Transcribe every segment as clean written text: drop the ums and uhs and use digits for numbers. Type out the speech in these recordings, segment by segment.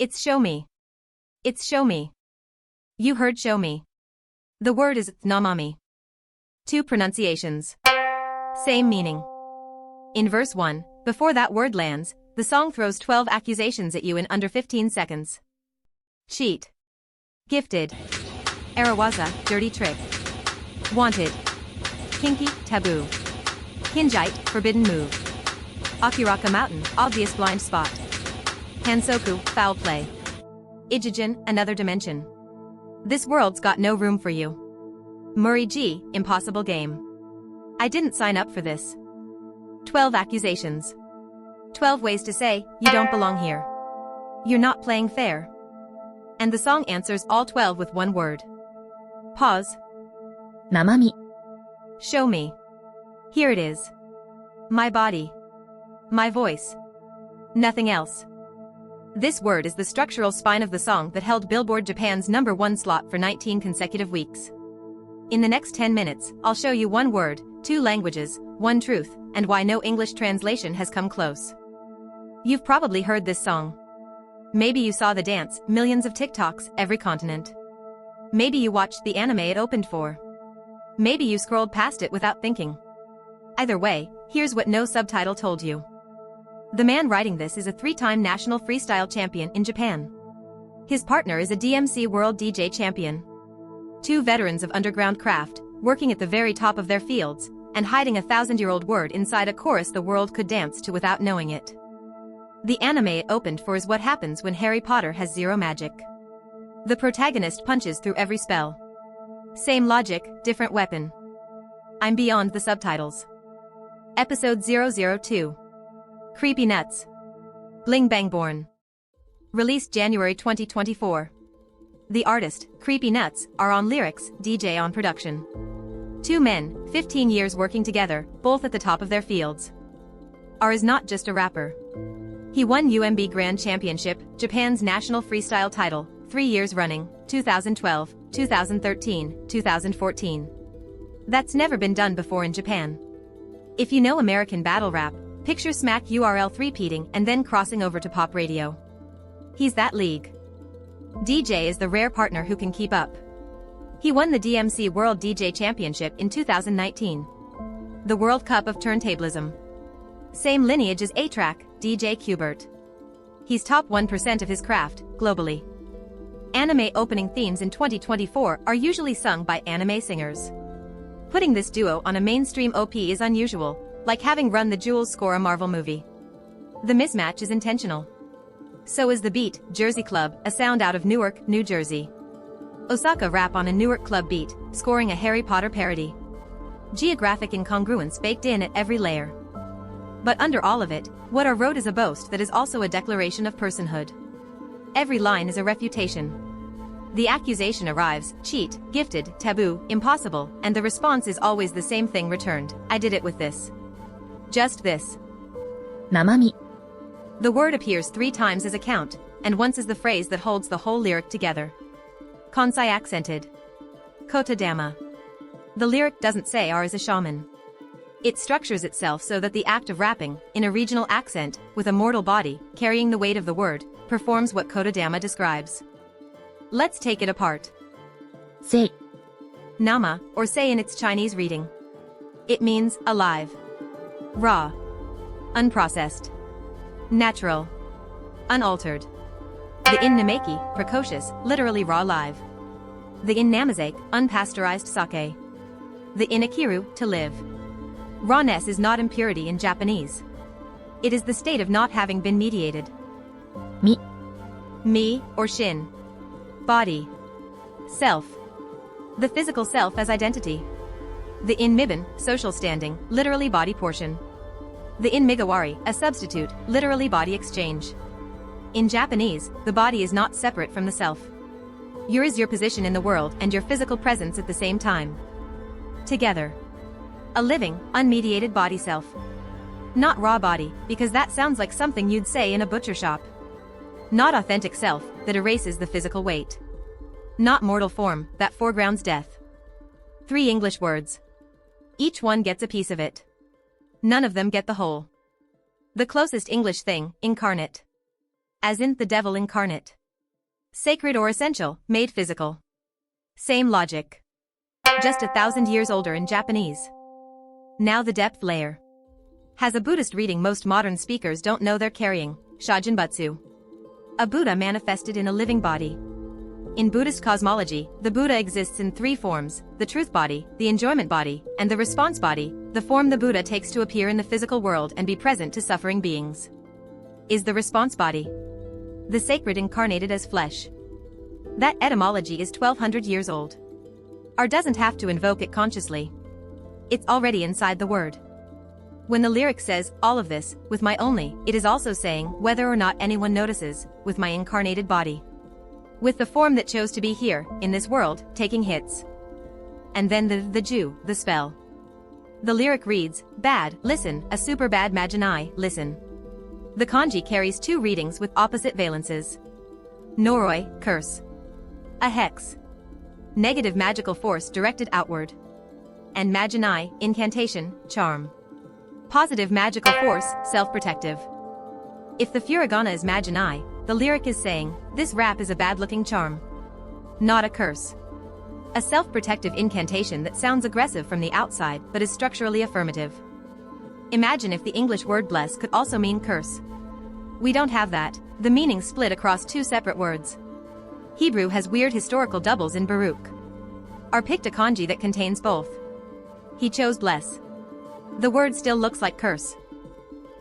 It's show me. It's show me. You heard show me. The word is namami. Two pronunciations. Same meaning. In verse 1, before that word lands, the song throws 12 accusations at you in under 15 seconds. Cheat. Gifted. Arawaza, dirty trick. Wanted. Kinky, taboo. Kinjite, forbidden move. Akiraka mountain, obvious blind spot. Hansoku, foul play. Ijijin, another dimension. This world's got no room for you. Murray G, impossible game. I didn't sign up for this. 12 accusations. 12 ways to say, you don't belong here. You're not playing fair. And the song answers all 12 with one word. Pause. namami, Show me. Here it is. My body. My voice. Nothing else. This word is the structural spine of the song that held Billboard Japan's #1 slot for 19 consecutive weeks. In the next 10 minutes, I'll show you one word, two languages, one truth, and why no English translation has come close. You've probably heard this song. Maybe you saw the dance, millions of TikToks, every continent. Maybe you watched the anime it opened for. Maybe you scrolled past it without thinking. Either way, here's what no subtitle told you. The man writing this is a 3-time national freestyle champion in Japan. His partner is a DMC World DJ champion. Two veterans of underground craft, working at the very top of their fields, and hiding a 1,000-year-old word inside a chorus the world could dance to without knowing it. The anime it opened for is what happens when Harry Potter has zero magic. The protagonist punches through every spell. Same logic, different weapon. I'm beyond the subtitles. Episode 002. Creepy Nuts. Bling-Bang-Born. Released January 2024. The artist, Creepy Nuts, are on lyrics, DJ on production. Two men, 15 years working together, both at the top of their fields. R is not just a rapper. He won UMB Grand Championship, Japan's national freestyle title, 3 years running, 2012, 2013, 2014. That's never been done before in Japan. If you know American battle rap, picture Smack URL three-peating and then crossing over to pop radio. He's that league. DJ is the rare partner who can keep up. He won the DMC World DJ Championship in 2019. The World Cup of Turntablism. Same lineage as A-Track, DJ Qbert. He's top 1% of his craft, globally. Anime opening themes in 2024 are usually sung by anime singers. Putting this duo on a mainstream OP is unusual, like having Run the Jewels score a Marvel movie. The mismatch is intentional. So is the beat, Jersey Club, a sound out of Newark, New Jersey. Osaka rap on a Newark club beat, scoring a Harry Potter parody. Geographic incongruence baked in at every layer. But under all of it, what are wrote is a boast that is also a declaration of personhood. Every line is a refutation. The accusation arrives, cheat, gifted, taboo, impossible, and the response is always the same thing returned. I did it with this. Just this. namami, The word appears 3 times as a count, and once as the phrase that holds the whole lyric together. Kansai accented. Kotodama. The lyric doesn't say R is a shaman. It structures itself so that the act of rapping, in a regional accent, with a mortal body, carrying the weight of the word, performs what Kotodama describes. Let's take it apart. sei, Nama, or say in its Chinese reading. It means, alive. Raw. Unprocessed. Natural. Unaltered. The in Nameki, precocious, literally raw live. The in Namazake, unpasteurized sake. The in Akiru, to live. Rawness is not impurity in Japanese. It is the state of not having been mediated. mi, Me, or shin. Body. Self. The physical self as identity. The in Mibon, social standing, literally body portion. The in Migawari, a substitute, literally body exchange. In Japanese, the body is not separate from the self. Your is your position in the world and your physical presence at the same time. Together. A living, unmediated body self. Not raw body, because that sounds like something you'd say in a butcher shop. Not authentic self, that erases the physical weight. Not mortal form, that foregrounds death. 3 English words. Each one gets a piece of it. None of them get the whole. The closest English thing, incarnate. as in the devil incarnate. Sacred or essential, made physical. Same logic. Just 1,000 years older in Japanese. Now the depth layer. Has a Buddhist reading most modern speakers don't know they're carrying, Shajinbutsu. A Buddha manifested in a living body. In Buddhist cosmology, the Buddha exists in three forms: the truth body, the enjoyment body, and the response body, the form the Buddha takes to appear in the physical world and be present to suffering beings. Is the response body the sacred incarnated as flesh? That etymology is 1200 years old. R doesn't have to invoke it consciously. It's already inside the word. When the lyric says, all of this, with my only, it is also saying, whether or not anyone notices, with my incarnated body. With the form that chose to be here, in this world, taking hits. And then the Jew, the spell. The lyric reads, bad, listen, a super bad Majinai, listen. The kanji carries two readings with opposite valences. Noroi, curse. A hex. Negative magical force directed outward. And Majinai, incantation, charm. Positive magical force, self-protective. If the furigana is Majinai, the lyric is saying, this rap is a bad-looking charm. Not a curse. A self-protective incantation that sounds aggressive from the outside but is structurally affirmative. Imagine if the English word bless could also mean curse. We don't have that, the meaning split across two separate words. Hebrew has weird historical doubles in Baruch. R picked a kanji that contains both. He chose bless. The word still looks like curse.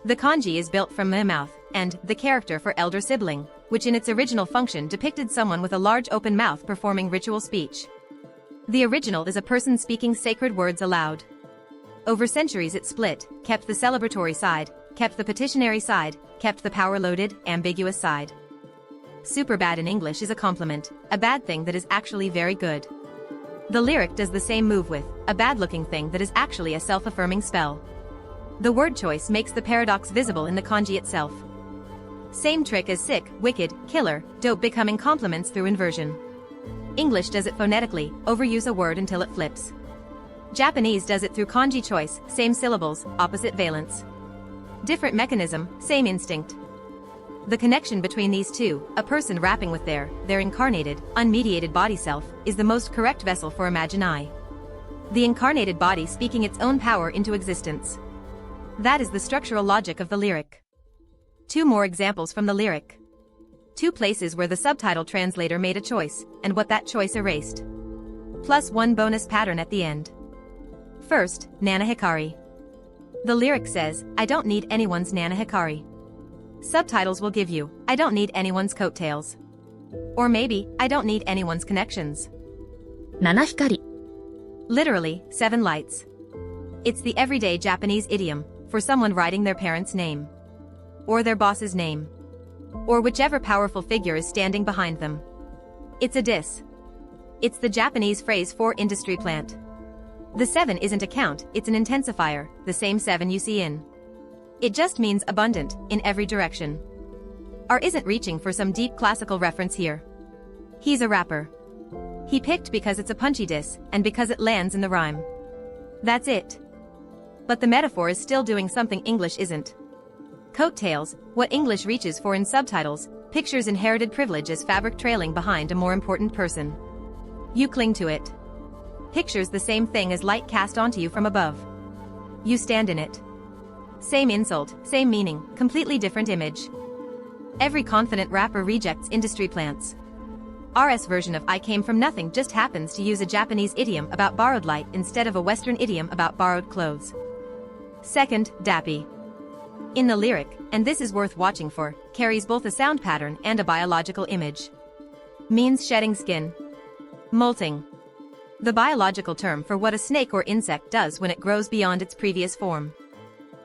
The kanji is built from mouth, and the character for elder sibling, which in its original function depicted someone with a large open mouth performing ritual speech. The original is a person speaking sacred words aloud. Over centuries it split, kept the celebratory side, kept the petitionary side, kept the power-loaded, ambiguous side. Super bad in English is a compliment, a bad thing that is actually very good. The lyric does the same move with a bad-looking thing that is actually a self-affirming spell. The word choice makes the paradox visible in the kanji itself. Same trick as sick, wicked, killer, dope becoming compliments through inversion. English does it phonetically, overuse a word until it flips. Japanese does it through kanji choice, same syllables, opposite valence. Different mechanism, same instinct. The connection between these two, a person rapping with their incarnated, unmediated body self, is the most correct vessel for Majinai. The incarnated body speaking its own power into existence. That is the structural logic of the lyric. Two more examples from the lyric. Two places where the subtitle translator made a choice, and what that choice erased. Plus one bonus pattern at the end. First, Nana Hikari. The lyric says, I don't need anyone's Nana Hikari. Subtitles will give you, I don't need anyone's coattails. Or maybe, I don't need anyone's connections. 七光 Literally, 7 lights. It's the everyday Japanese idiom for someone writing their parent's name. Or their boss's name. Or whichever powerful figure is standing behind them. It's a diss. It's the Japanese phrase for industry plant. The 7 isn't a count, it's an intensifier, the same 7 you see in. It just means abundant, in every direction. R isn't reaching for some deep classical reference here. He's a rapper. He picked because it's a punchy diss, and because it lands in the rhyme. That's it. But the metaphor is still doing something English isn't. Coattails, what English reaches for in subtitles, pictures inherited privilege as fabric trailing behind a more important person. You cling to it. Pictures the same thing as light cast onto you from above. You stand in it. Same insult, same meaning, completely different image. Every confident rapper rejects industry plants. RS version of I came from nothing just happens to use a Japanese idiom about borrowed light instead of a Western idiom about borrowed clothes. Second, dappy. In the lyric, and this is worth watching for, carries both a sound pattern and a biological image. Means shedding skin. Molting. The biological term for what a snake or insect does when it grows beyond its previous form.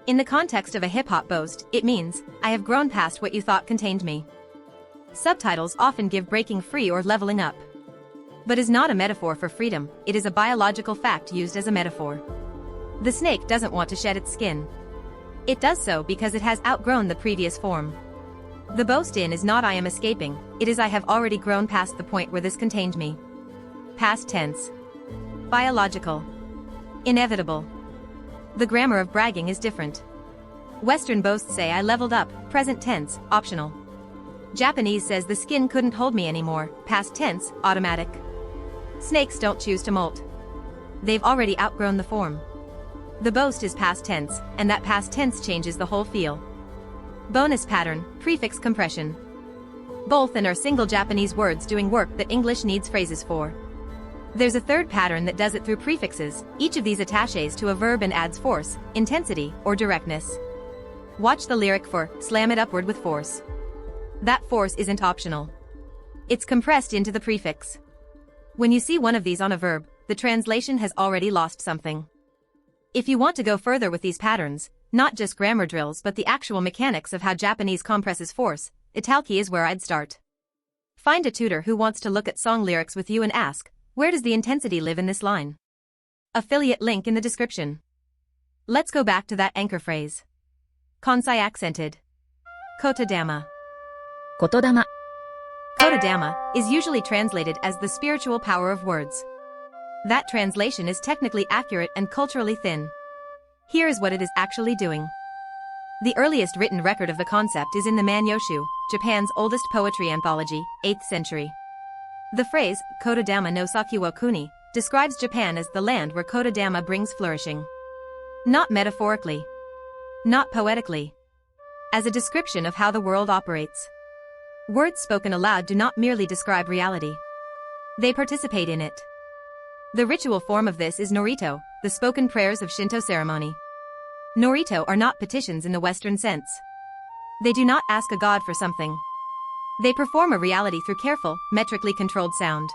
In the context of a hip-hop boast, it means, I have grown past what you thought contained me. Subtitles often give breaking free or leveling up. But is not a metaphor for freedom, it is a biological fact used as a metaphor. The snake doesn't want to shed its skin. It does so because it has outgrown the previous form. The boast in is not I am escaping, it is I have already grown past the point where this contained me. Past tense. Biological. Inevitable. The grammar of bragging is different. Western boasts say I leveled up, present tense, optional. Japanese says the skin couldn't hold me anymore, past tense, automatic. Snakes don't choose to molt. They've already outgrown the form. The boast is past tense, and that past tense changes the whole feel. Bonus pattern, prefix compression. Both and are single Japanese words doing work that English needs phrases for. There's a third pattern that does it through prefixes, each of these attaches to a verb and adds force, intensity, or directness. Watch the lyric for slam it upward with force. That force isn't optional. It's compressed into the prefix. When you see one of these on a verb, the translation has already lost something. If you want to go further with these patterns, not just grammar drills but the actual mechanics of how Japanese compresses force, italki is where I'd start. Find a tutor who wants to look at song lyrics with you and ask, where does the intensity live in this line? Affiliate link in the description. Let's go back to that anchor phrase. Kansai accented. Kotodama. Kotodama. Kotodama is usually translated as the spiritual power of words. That translation is technically accurate and culturally thin. Here is what it is actually doing. The earliest written record of the concept is in the Man-yoshu, Japan's oldest poetry anthology, 8th century. The phrase, Kotodama no Saki wo kuni, describes Japan as the land where Kotodama brings flourishing. Not metaphorically. Not poetically. As a description of how the world operates. Words spoken aloud do not merely describe reality. They participate in it. The ritual form of this is norito, the spoken prayers of Shinto ceremony. Norito are not petitions in the Western sense. They do not ask a god for something. They perform a reality through careful, metrically controlled sound.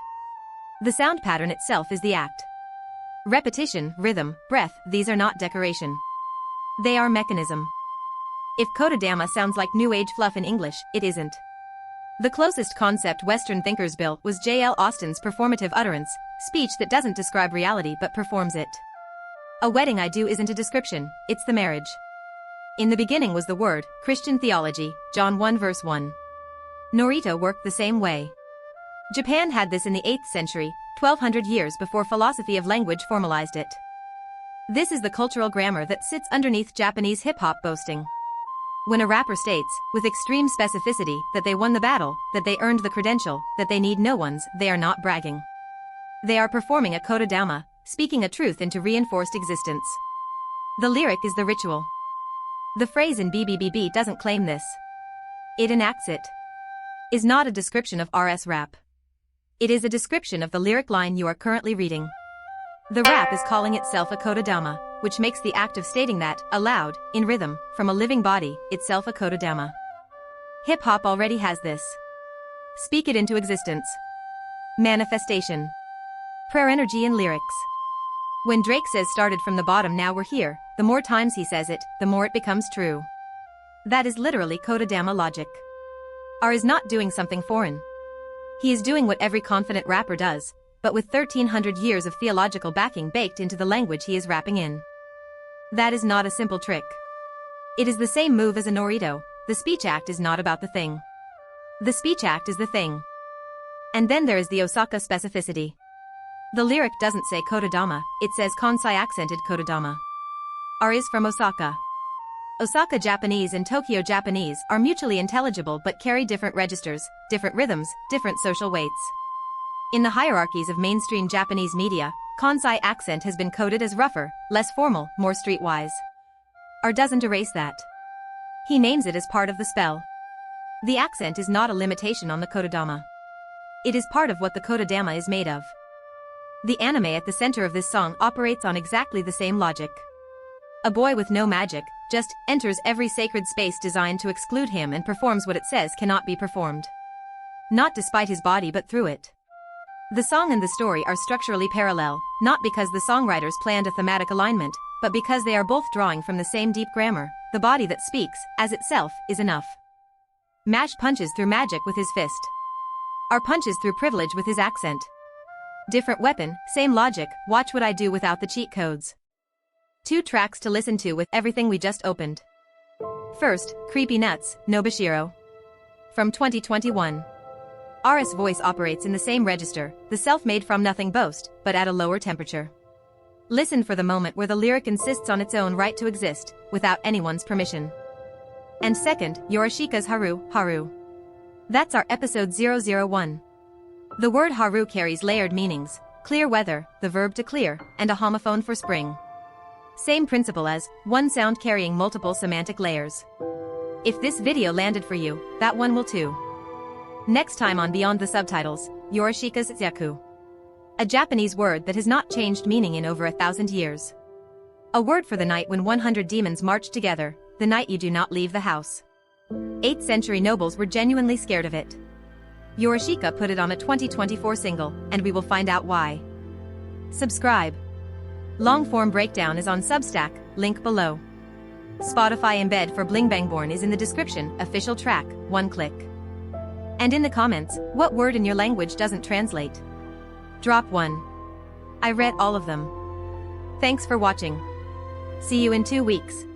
The sound pattern itself is the act. Repetition, rhythm, breath, these are not decoration. They are mechanism. If Kotodama sounds like New Age fluff in English, it isn't. The closest concept Western thinkers built was J.L. Austin's performative utterance, speech that doesn't describe reality but performs it. A wedding I do isn't a description, it's the marriage. In the beginning was the word, Christian theology, John 1 verse 1. Norito worked the same way. Japan had this in the 8th century, 1200 years before philosophy of language formalized it. This is the cultural grammar that sits underneath Japanese hip-hop boasting. When a rapper states, with extreme specificity, that they won the battle, that they earned the credential, that they need no one's, they are not bragging. They are performing a Kotodama, speaking a truth into reinforced existence. The lyric is the ritual. The phrase in BBBB doesn't claim this. It enacts it. Is not a description of RS rap. It is a description of the lyric line you are currently reading. The rap is calling itself a Kotodama, which makes the act of stating that, aloud, in rhythm, from a living body, itself a Kotodama. Hip-hop already has this. Speak it into existence. Manifestation. Prayer energy in lyrics. When Drake says started from the bottom now we're here, the more times he says it, the more it becomes true. That is literally Kotodama logic. R is not doing something foreign. He is doing what every confident rapper does, but with 1300 years of theological backing baked into the language he is rapping in. That is not a simple trick. It is the same move as a norito. The speech act is not about the thing. The speech act is the thing. And then there is the Osaka specificity. The lyric doesn't say Kotodama, it says Kansai accented Kotodama. R is from Osaka. Osaka Japanese and Tokyo Japanese are mutually intelligible but carry different registers, different rhythms, different social weights. In the hierarchies of mainstream Japanese media, Kansai accent has been coded as rougher, less formal, more streetwise. R doesn't erase that. He names it as part of the spell. The accent is not a limitation on the Kotodama. It is part of what the Kotodama is made of. The anime at the center of this song operates on exactly the same logic. A boy with no magic, just enters every sacred space designed to exclude him and performs what it says cannot be performed. Not despite his body but through it. The song and the story are structurally parallel, not because the songwriters planned a thematic alignment, but because they are both drawing from the same deep grammar. The body that speaks, as itself, is enough. Mash punches through magic with his fist. R punches through privilege with his accent. Different weapon, same logic, watch what I do without the cheat codes. 2 tracks to listen to with everything we just opened. First, Creepy Nuts, Nobushiro. From 2021. R's voice operates in the same register, the self-made from nothing boast, but at a lower temperature. Listen for the moment where the lyric insists on its own right to exist, without anyone's permission. And second, Yorishika's Haru. That's our episode 001. The word haru carries layered meanings: clear weather, the verb to clear, and a homophone for spring. Same principle as one sound carrying multiple semantic layers. If this video landed for you, that one will too. Next time on Beyond the Subtitles, Yorishika's Zyaku. A Japanese word that has not changed meaning in over 1,000 years. A word for the night when 100 demons march together, the night you do not leave the house. 8th century nobles were genuinely scared of it. Yorishika put it on a 2024 single, and we will find out why. Subscribe. Long-form breakdown is on Substack, link below. Spotify embed for Bling-Bang-Born is in the description, official track, one click. And in the comments, what word in your language doesn't translate? Drop one. I read all of them. Thanks for watching. See you in 2 weeks.